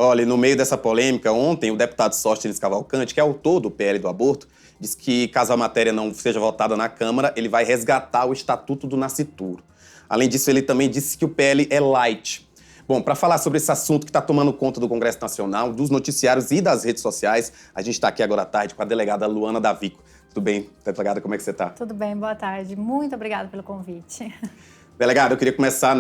Olha, no meio dessa polêmica, ontem o deputado Sóstenes Cavalcante, que é autor do PL do aborto, disse que caso a matéria não seja votada na Câmara, ele vai resgatar o Estatuto do Nascituro. Além disso, ele também disse que o PL é light. Bom, para falar sobre esse assunto que está tomando conta do Congresso Nacional, dos noticiários e das redes sociais, a gente está aqui agora à tarde com a delegada Luana Davico. Tudo bem, delegada? Como é que você está? Tudo bem, boa tarde. Muito obrigada pelo convite. Delegada, eu queria começar,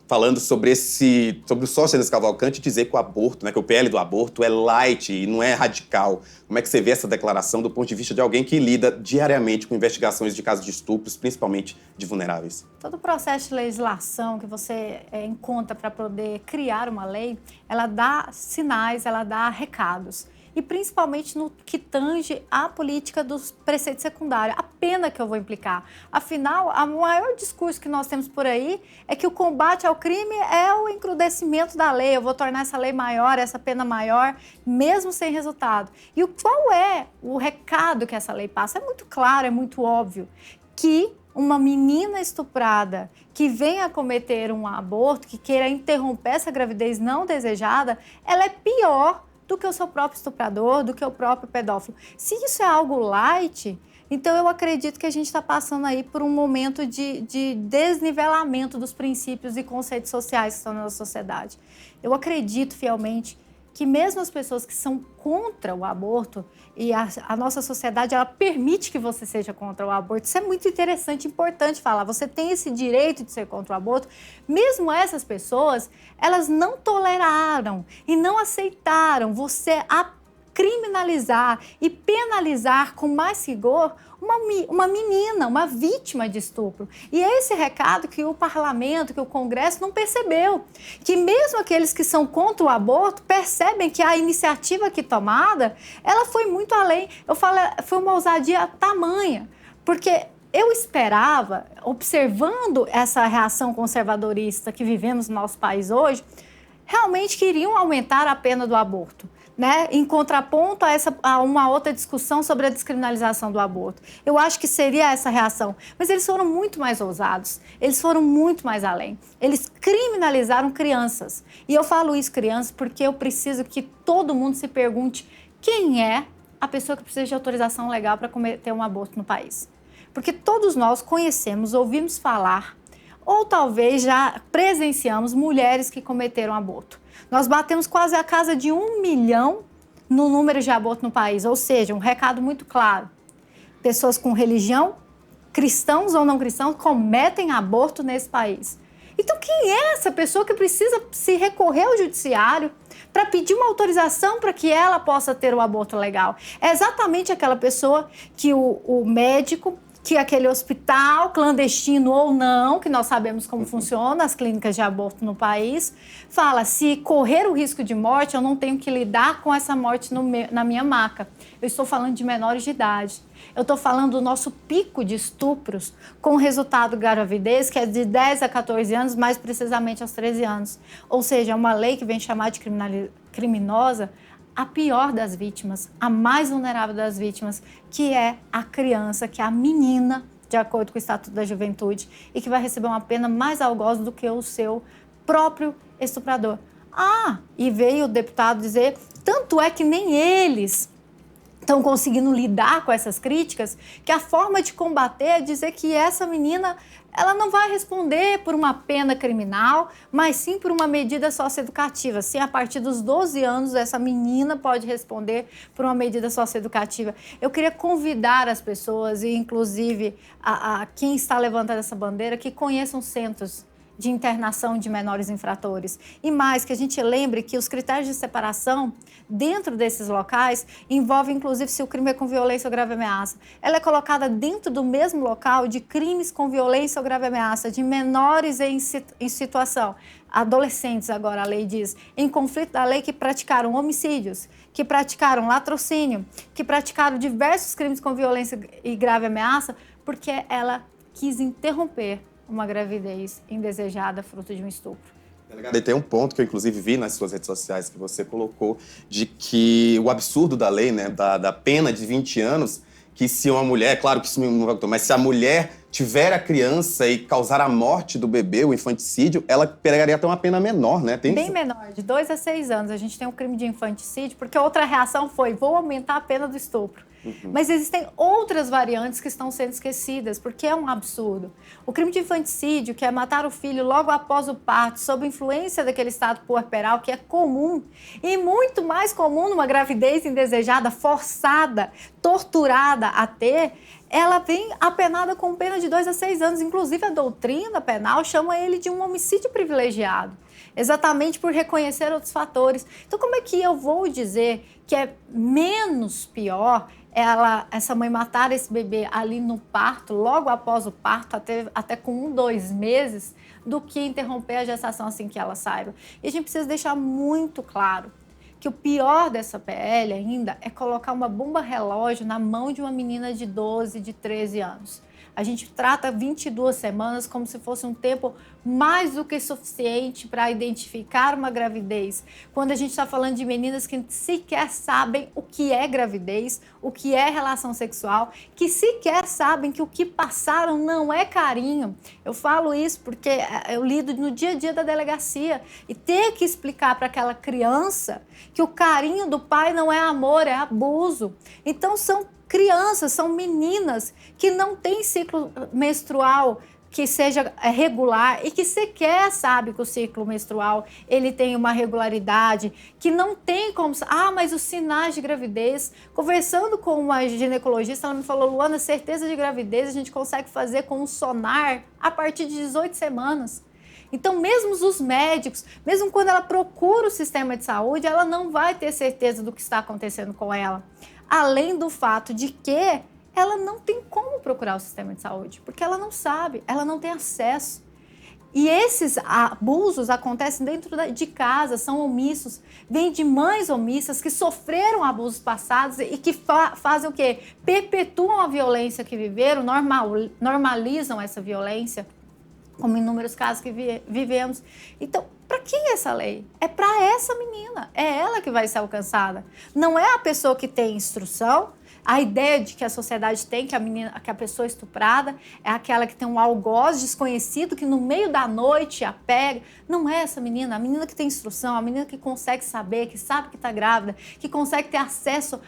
falando sobre o Sóstenes Cavalcante dizer que o aborto, que o PL do aborto é light e não é radical. Como é que você vê essa declaração do ponto de vista de alguém que lida diariamente com investigações de casos de estupros, principalmente de vulneráveis? Todo o processo de legislação que você encontra para poder criar uma lei, ela dá sinais, ela dá recados. E principalmente no que tange à política dos preceitos secundários, a pena que eu vou implicar. Afinal, o maior discurso que nós temos por aí é que o combate ao crime é o encrudecimento da lei. Eu vou tornar essa lei maior, essa pena maior, mesmo sem resultado. E qual é o recado que essa lei passa? É muito claro, é muito óbvio que uma menina estuprada que venha a cometer um aborto, que queira interromper essa gravidez não desejada, ela é pior do que o seu próprio estuprador, do que o próprio pedófilo. Se isso é algo light, então eu acredito que a gente está passando aí por um momento de desnivelamento dos princípios e conceitos sociais que estão na nossa sociedade. Eu acredito fielmente que mesmo as pessoas que são contra o aborto, e a nossa sociedade, ela permite que você seja contra o aborto. Isso é muito interessante, importante falar. Você tem esse direito de ser contra o aborto. Mesmo essas pessoas, elas não toleraram e não aceitaram você criminalizar e penalizar com mais rigor uma menina, uma vítima de estupro. E é esse recado que o parlamento, que o Congresso não percebeu. Que mesmo aqueles que são contra o aborto percebem que a iniciativa aqui tomada, ela foi muito além. Eu falo, foi uma ousadia tamanha, porque eu esperava, observando essa reação conservadorista que vivemos no nosso país hoje, realmente queriam aumentar a pena do aborto, em contraponto a uma outra discussão sobre a descriminalização do aborto. Eu acho que seria essa reação. Mas eles foram muito mais ousados, eles foram muito mais além. Eles criminalizaram crianças. E eu falo isso, crianças, porque eu preciso que todo mundo se pergunte quem é a pessoa que precisa de autorização legal para cometer um aborto no país. Porque todos nós conhecemos, ouvimos falar, ou talvez já presenciamos mulheres que cometeram aborto. Nós batemos quase a casa de 1 milhão no número de aborto no país, ou seja, um recado muito claro. Pessoas com religião, cristãos ou não cristãos, cometem aborto nesse país. Então, quem é essa pessoa que precisa se recorrer ao judiciário para pedir uma autorização para que ela possa ter o aborto legal? É exatamente aquela pessoa que o médico, que aquele hospital, clandestino ou não, que nós sabemos como funciona as clínicas de aborto no país, fala, se correr o risco de morte, eu não tenho que lidar com essa morte na minha maca. Eu estou falando de menores de idade. Eu estou falando do nosso pico de estupros com resultado gravidez, que é de 10 a 14 anos, mais precisamente aos 13 anos. Ou seja, é uma lei que vem chamar de criminosa a pior das vítimas, a mais vulnerável das vítimas, que é a criança, que é a menina, de acordo com o Estatuto da Juventude, e que vai receber uma pena mais algoz do que o seu próprio estuprador. E veio o deputado dizer, tanto é que nem eles estão conseguindo lidar com essas críticas, que a forma de combater é dizer que essa menina, ela não vai responder por uma pena criminal, mas sim por uma medida socioeducativa. Sim, a partir dos 12 anos, essa menina pode responder por uma medida socioeducativa. Eu queria convidar as pessoas, e inclusive a quem está levantando essa bandeira, que conheçam centros de internação de menores infratores. E mais, que a gente lembre que os critérios de separação dentro desses locais envolvem, inclusive, se o crime é com violência ou grave ameaça. Ela é colocada dentro do mesmo local de crimes com violência ou grave ameaça, de menores em situação, adolescentes agora, a lei diz, em conflito da lei que praticaram homicídios, que praticaram latrocínio, que praticaram diversos crimes com violência e grave ameaça, porque ela quis interromper uma gravidez indesejada, fruto de um estupro. Delegada, e tem um ponto que eu, inclusive, vi nas suas redes sociais que você colocou, de que o absurdo da lei, da pena de 20 anos, que se uma mulher, claro que isso não vai acontecer, mas se a mulher tiver a criança e causar a morte do bebê, o infanticídio, ela pegaria até uma pena menor, né? Bem menor, de 2 a 6 anos. A gente tem um crime de infanticídio, porque outra reação foi, vou aumentar a pena do estupro. Mas existem outras variantes que estão sendo esquecidas, porque é um absurdo. O crime de infanticídio, que é matar o filho logo após o parto, sob influência daquele estado puerperal, que é comum, e muito mais comum numa gravidez indesejada, forçada, torturada a ter, ela vem apenada com pena de 2 a 6 anos. Inclusive, a doutrina penal chama ele de um homicídio privilegiado, exatamente por reconhecer outros fatores. Então, como é que eu vou dizer que é menos pior essa mãe matar esse bebê ali no parto, logo após o parto, até com 1, 2 meses, do que interromper a gestação assim que ela saiba? E a gente precisa deixar muito claro que o pior dessa PL ainda é colocar uma bomba relógio na mão de uma menina de 12, de 13 anos. A gente trata 22 semanas como se fosse um tempo mais do que suficiente para identificar uma gravidez. Quando a gente está falando de meninas que sequer sabem o que é gravidez, o que é relação sexual, que sequer sabem que o que passaram não é carinho. Eu falo isso porque eu lido no dia a dia da delegacia e ter que explicar para aquela criança que o carinho do pai não é amor, é abuso. Então são crianças, são meninas que não têm ciclo menstrual que seja regular e que sequer sabe que o ciclo menstrual ele tem uma regularidade, que não tem como... mas os sinais de gravidez... Conversando com uma ginecologista, ela me falou, Luana, certeza de gravidez a gente consegue fazer com um sonar a partir de 18 semanas. Então, mesmo os médicos, mesmo quando ela procura o sistema de saúde, ela não vai ter certeza do que está acontecendo com ela. Além do fato de que ela não tem como procurar o sistema de saúde, porque ela não sabe, ela não tem acesso. E esses abusos acontecem dentro de casa, são omissos, vêm de mães omissas que sofreram abusos passados e que fazem o quê? Perpetuam a violência que viveram, normalizam essa violência, como inúmeros casos que vivemos. Então, para quem é essa lei? É para essa menina, é ela que vai ser alcançada. Não é a pessoa que tem instrução, a ideia de que a sociedade tem, que a pessoa estuprada é aquela que tem um algoz desconhecido, que no meio da noite a pega. Não é essa menina, a menina que tem instrução, a menina que consegue saber, que sabe que está grávida, que consegue ter acesso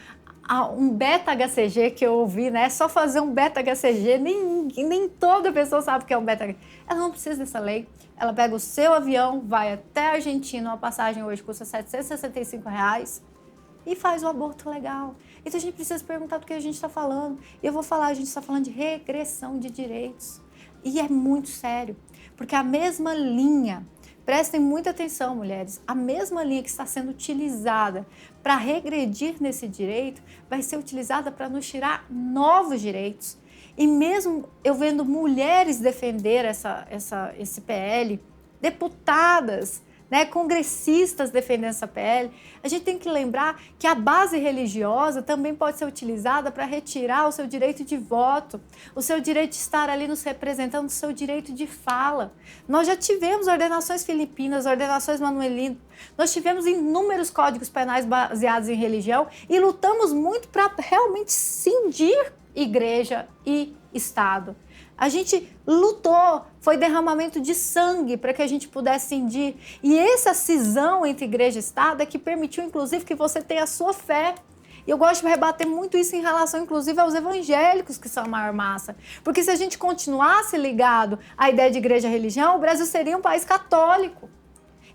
a um beta-HCG que eu ouvi, né? É só fazer um beta-HCG, nem toda pessoa sabe o que é um beta-HCG. Ela não precisa dessa lei. Ela pega o seu avião, vai até a Argentina, uma passagem hoje custa R$765 e faz o aborto legal. Então a gente precisa se perguntar do que a gente está falando. E eu vou falar, a gente está falando de regressão de direitos. E é muito sério, porque a mesma linha, prestem muita atenção, mulheres, a mesma linha que está sendo utilizada para regredir nesse direito vai ser utilizada para nos tirar novos direitos. E mesmo eu vendo mulheres defender esse PL, deputadas, né, congressistas defendendo essa PL, a gente tem que lembrar que a base religiosa também pode ser utilizada para retirar o seu direito de voto, o seu direito de estar ali nos representando, o seu direito de fala. Nós já tivemos ordenações filipinas, ordenações manuelinas, nós tivemos inúmeros códigos penais baseados em religião e lutamos muito para realmente cindir igreja e Estado. A gente lutou, foi derramamento de sangue para que a gente pudesse cindir. E essa cisão entre igreja e Estado é que permitiu, inclusive, que você tenha a sua fé. E eu gosto de rebater muito isso em relação, inclusive, aos evangélicos, que são a maior massa. Porque se a gente continuasse ligado à ideia de igreja e religião, o Brasil seria um país católico.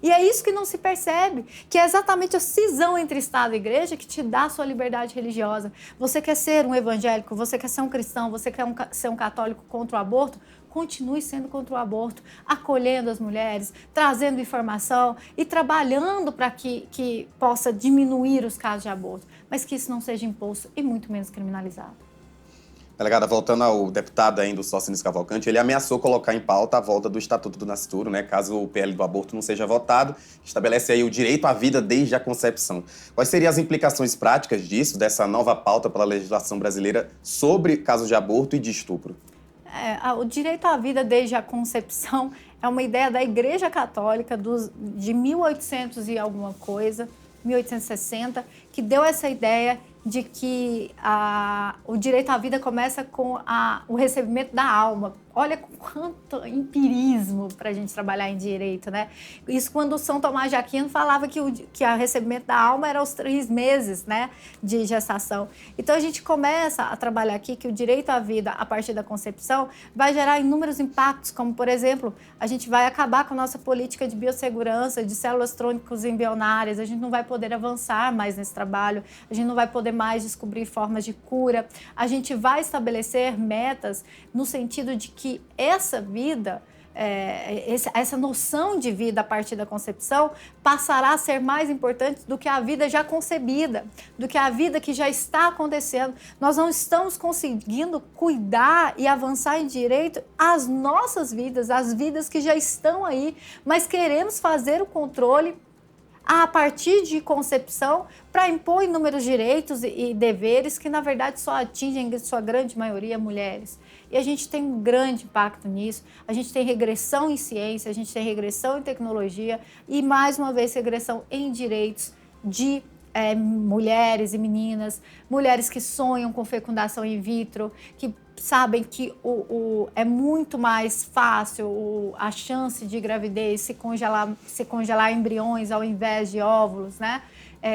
E é isso que não se percebe, que é exatamente a cisão entre Estado e Igreja que te dá a sua liberdade religiosa. Você quer ser um evangélico, você quer ser um cristão, você quer ser um católico contra o aborto? Continue sendo contra o aborto, acolhendo as mulheres, trazendo informação e trabalhando para que possa diminuir os casos de aborto, mas que isso não seja imposto e muito menos criminalizado. Delegada, voltando ao deputado ainda, o Sóstenes Cavalcante, ele ameaçou colocar em pauta a volta do Estatuto do Nascituro, né, caso o PL do aborto não seja votado, que estabelece aí o direito à vida desde a concepção. Quais seriam as implicações práticas disso, dessa nova pauta pela legislação brasileira sobre casos de aborto e de estupro? O direito à vida desde a concepção é uma ideia da Igreja Católica de 1800 e alguma coisa, 1860, que deu essa ideia de que o direito à vida começa com o recebimento da alma. Olha quanto empirismo para a gente trabalhar em direito, né? Isso quando São Tomás de Aquino falava que o recebimento da alma era aos 3 meses, né, de gestação. Então a gente começa a trabalhar aqui que o direito à vida, a partir da concepção, vai gerar inúmeros impactos, como, por exemplo, a gente vai acabar com a nossa política de biossegurança, de células tronco embrionárias, a gente não vai poder avançar mais nesse trabalho, a gente não vai poder mais descobrir formas de cura, a gente vai estabelecer metas no sentido de que essa vida, essa noção de vida a partir da concepção passará a ser mais importante do que a vida já concebida, do que a vida que já está acontecendo. Nós não estamos conseguindo cuidar e avançar em direito às nossas vidas, às vidas que já estão aí, mas queremos fazer o controle a partir de concepção para impor inúmeros direitos e deveres que, na verdade, só atingem, em sua grande maioria, mulheres. E a gente tem um grande impacto nisso, a gente tem regressão em ciência, a gente tem regressão em tecnologia e, mais uma vez, regressão em direitos de mulheres e meninas, mulheres que sonham com fecundação in vitro, que sabem que é muito mais fácil a chance de gravidez se congelar embriões ao invés de óvulos, né?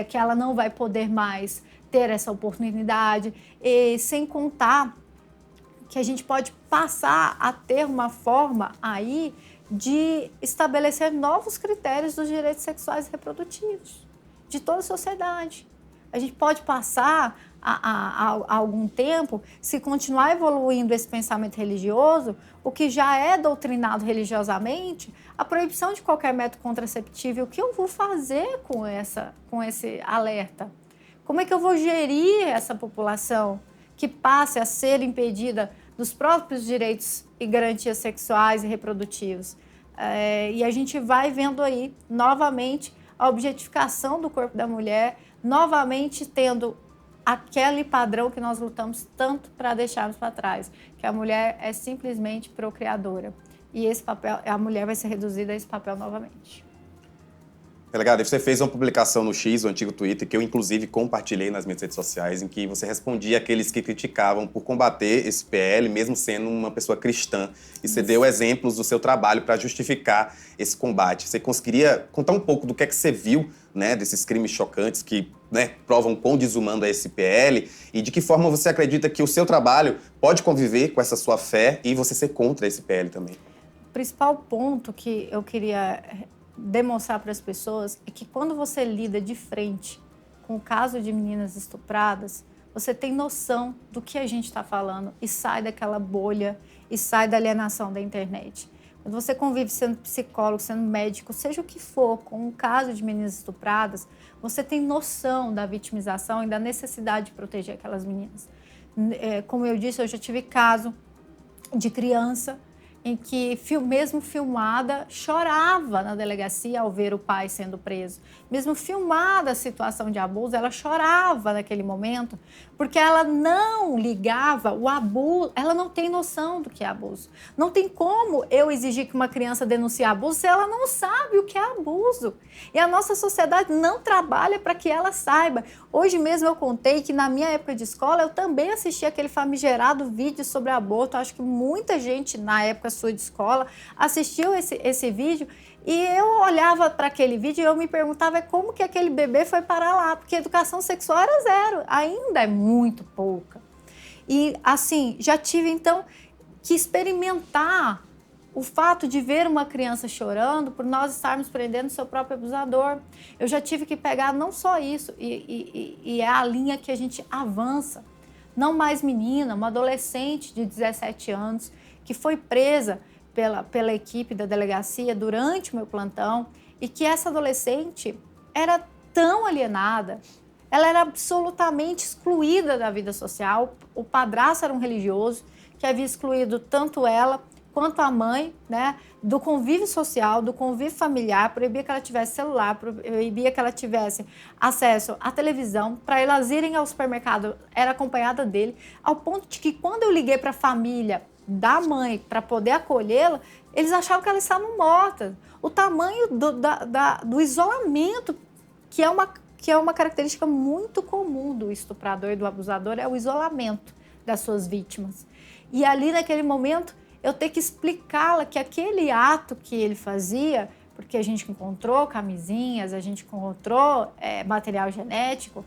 Que ela não vai poder mais ter essa oportunidade. E sem contar que a gente pode passar a ter uma forma aí de estabelecer novos critérios dos direitos sexuais e reprodutivos de toda a sociedade. A gente pode passar há algum tempo, se continuar evoluindo esse pensamento religioso, o que já é doutrinado religiosamente, a proibição de qualquer método contraceptivo. E o que eu vou fazer com esse alerta? Como é que eu vou gerir essa população que passe a ser impedida dos próprios direitos e garantias sexuais e reprodutivos? E a gente vai vendo aí, novamente, a objetificação do corpo da mulher, novamente tendo aquele padrão que nós lutamos tanto para deixarmos para trás, que a mulher é simplesmente procriadora. E esse papel, a mulher vai ser reduzida a esse papel novamente. Delegada, você fez uma publicação no X, o antigo Twitter, que eu inclusive compartilhei nas minhas redes sociais, em que você respondia àqueles que criticavam por combater esse PL, mesmo sendo uma pessoa cristã. E você deu exemplos do seu trabalho para justificar esse combate. Você conseguiria contar um pouco do que é que você viu, né, desses crimes chocantes que, né, provam quão desumano é esse PL e de que forma você acredita que o seu trabalho pode conviver com essa sua fé e você ser contra esse PL também? O principal ponto que eu queria demonstrar para as pessoas é que quando você lida de frente com o caso de meninas estupradas, você tem noção do que a gente está falando e sai daquela bolha e sai da alienação da internet. Quando você convive sendo psicólogo, sendo médico, seja o que for, com um caso de meninas estupradas, você tem noção da vitimização e da necessidade de proteger aquelas meninas. Como eu disse, eu já tive caso de criança em que, mesmo filmada, chorava na delegacia ao ver o pai sendo preso. Mesmo filmada a situação de abuso, ela chorava naquele momento, porque ela não ligava o abuso, ela não tem noção do que é abuso. Não tem como eu exigir que uma criança denuncie abuso se ela não sabe o que é abuso. E a nossa sociedade não trabalha para que ela saiba. Hoje mesmo eu contei que na minha época de escola eu também assisti aquele famigerado vídeo sobre aborto. Acho que muita gente na época sua de escola assistiu esse vídeo e eu olhava para aquele vídeo e eu me perguntava como que aquele bebê foi parar lá, porque a educação sexual era zero, ainda é muito pouca. E assim, já tive então que experimentar o fato de ver uma criança chorando por nós estarmos prendendo seu próprio abusador. Eu já tive que pegar não só isso, e é a linha que a gente avança. Não mais menina, uma adolescente de 17 anos que foi presa pela equipe da delegacia durante o meu plantão e que essa adolescente era tão alienada, ela era absolutamente excluída da vida social. O padrasto era um religioso que havia excluído tanto ela quanto a mãe, né, do convívio social, do convívio familiar, proibia que ela tivesse celular, proibia que ela tivesse acesso à televisão, para elas irem ao supermercado, era acompanhada dele, ao ponto de que quando eu liguei para a família da mãe para poder acolhê-la, eles achavam que elas estavam mortas. O tamanho do isolamento que que é uma característica muito comum do estuprador e do abusador, é o isolamento das suas vítimas. E ali, naquele momento, eu ter que explicá-la que aquele ato que ele fazia, porque a gente encontrou camisinhas, a gente encontrou material genético,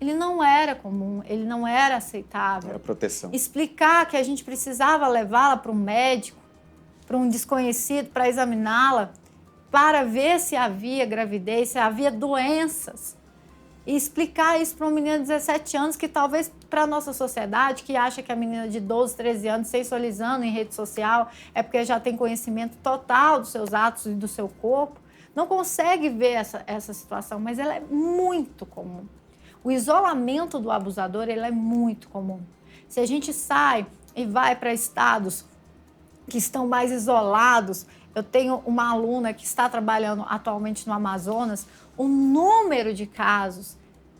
ele não era comum, ele não era aceitável. Era proteção. Explicar que a gente precisava levá-la para um médico, para um desconhecido, para examiná-la, para ver se havia gravidez, se havia doenças. E explicar isso para uma menina de 17 anos, que talvez para a nossa sociedade, que acha que a menina de 12, 13 anos, sensualizando em rede social, é porque já tem conhecimento total dos seus atos e do seu corpo, não consegue ver essa situação, mas ela é muito comum. O isolamento do abusador, ele é muito comum. Se a gente sai e vai para estados que estão mais isolados, eu tenho uma aluna que está trabalhando atualmente no Amazonas, o número de casos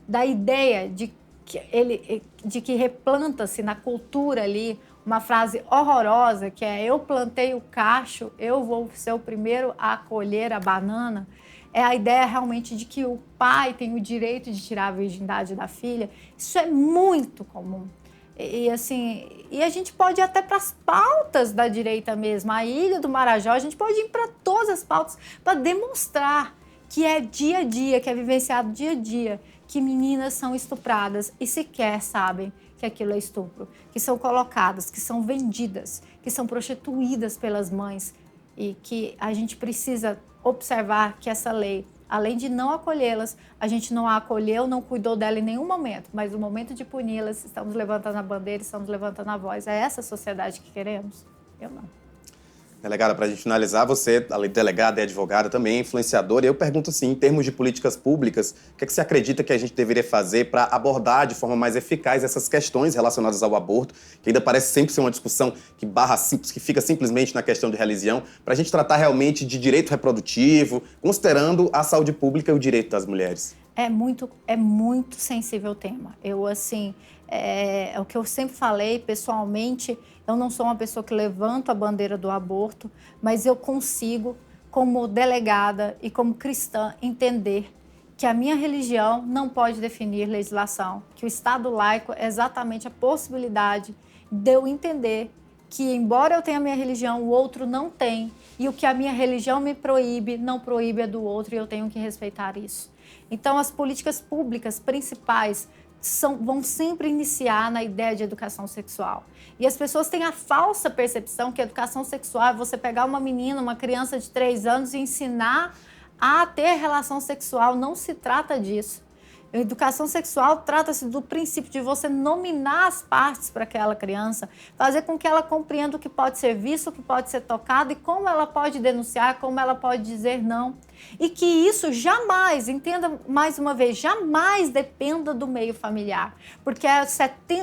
da ideia de que replanta-se na cultura ali uma frase horrorosa, que é: eu plantei o cacho, eu vou ser o primeiro a colher a banana. É a ideia realmente de que o pai tem o direito de tirar a virgindade da filha. Isso é muito comum. E a gente pode ir até para as pautas da direita mesmo. A Ilha do Marajó, a gente pode ir para todas as pautas para demonstrar que é dia a dia, que é vivenciado dia a dia, que meninas são estupradas e sequer sabem que aquilo é estupro, que são colocadas, que são vendidas, que são prostituídas pelas mães, e que a gente precisa observar que essa lei, além de não acolhê-las, a gente não a acolheu, não cuidou dela em nenhum momento, mas no momento de puni-las, estamos levantando a bandeira, estamos levantando a voz. É essa sociedade que queremos? Eu não. Delegada, para a gente finalizar, você, além de delegada, é advogada também, influenciadora, e eu pergunto assim, em termos de políticas públicas, o que é que você acredita que a gente deveria fazer para abordar de forma mais eficaz essas questões relacionadas ao aborto, que ainda parece sempre ser uma discussão que fica simplesmente na questão de religião, para a gente tratar realmente de direito reprodutivo, considerando a saúde pública e o direito das mulheres? É muito sensível o tema. É o que eu sempre falei, pessoalmente, eu não sou uma pessoa que levanta a bandeira do aborto, mas eu consigo, como delegada e como cristã, entender que a minha religião não pode definir legislação, que o Estado laico é exatamente a possibilidade de eu entender que, embora eu tenha a minha religião, o outro não tem, e o que a minha religião me proíbe, não proíbe a do outro, e eu tenho que respeitar isso. Então, as políticas públicas principais vão sempre iniciar na ideia de educação sexual. E as pessoas têm a falsa percepção que a educação sexual é você pegar uma menina, uma criança de 3 anos e ensinar a ter relação sexual. Não se trata disso. A educação sexual trata-se do princípio de você nominar as partes para aquela criança, fazer com que ela compreenda o que pode ser visto, o que pode ser tocado e como ela pode denunciar, como ela pode dizer não. E que isso jamais, entenda mais uma vez, jamais dependa do meio familiar, porque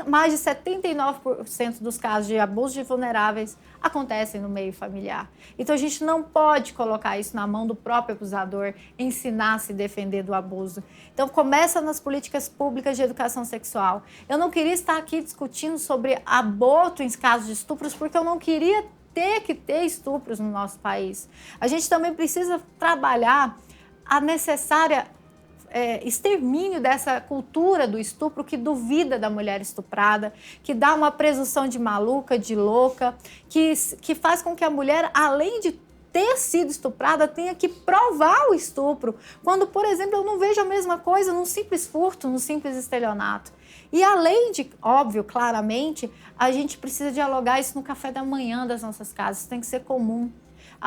mais de 79% dos casos de abuso de vulneráveis acontecem no meio familiar. Então a gente não pode colocar isso na mão do próprio abusador, ensinar a se defender do abuso. Então começa nas políticas públicas de educação sexual. Eu não queria estar aqui discutindo sobre aborto em casos de estupros, porque eu não queria ter estupros no nosso país. A gente também precisa trabalhar a necessária extermínio dessa cultura do estupro que duvida da mulher estuprada, que dá uma presunção de maluca, de louca, que faz com que a mulher, além de ter sido estuprada, tenha que provar o estupro, quando, por exemplo, eu não vejo a mesma coisa num simples furto, num simples estelionato. E além de, óbvio, claramente, a gente precisa dialogar isso no café da manhã das nossas casas, isso tem que ser comum.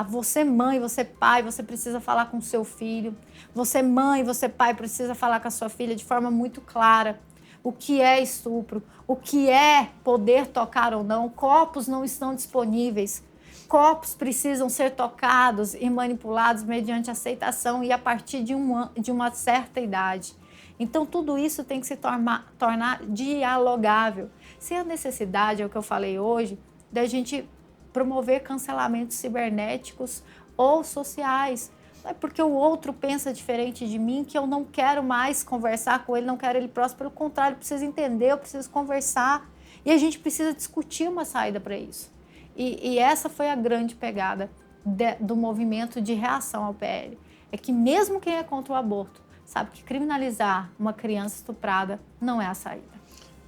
Você mãe, você pai, você precisa falar com seu filho. Você mãe, você pai, precisa falar com a sua filha de forma muito clara. O que é estupro? O que é poder tocar ou não? Corpos não estão disponíveis. Corpos precisam ser tocados e manipulados mediante aceitação e a partir de uma certa idade. Então, tudo isso tem que se tornar dialogável. Sem a necessidade, é o que eu falei hoje, da gente promover cancelamentos cibernéticos ou sociais. Não é porque o outro pensa diferente de mim que eu não quero mais conversar com ele, não quero ele próximo. Pelo contrário, eu preciso entender, eu preciso conversar. E a gente precisa discutir uma saída para isso. E essa foi a grande pegada do movimento de reação ao PL. É que mesmo quem é contra o aborto sabe que criminalizar uma criança estuprada não é a saída.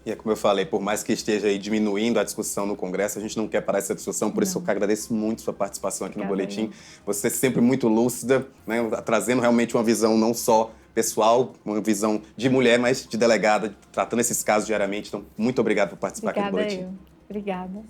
E é como eu falei, por mais que esteja aí diminuindo a discussão no Congresso, a gente não quer parar essa discussão, por isso eu agradeço muito sua participação aqui no Boletim. Você é sempre muito lúcida, né, trazendo realmente uma visão não só pessoal, uma visão de mulher, mas de delegada, tratando esses casos diariamente. Então, muito obrigado por participar aqui do Boletim. Obrigada.